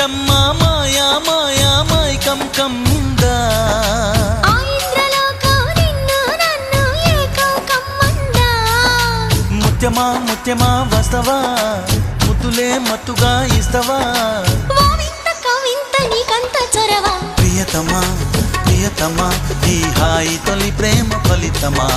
కమ్మ మాయా మాయా మైకం కమ్ముందా ముత్యమా ముత్యమా వస్తవా ముద్దులే మత్తుగా ఇస్తవా ప్రియతమా ప్రియతమా ఈ హాయి తొలి ప్రేమ ఫలితమా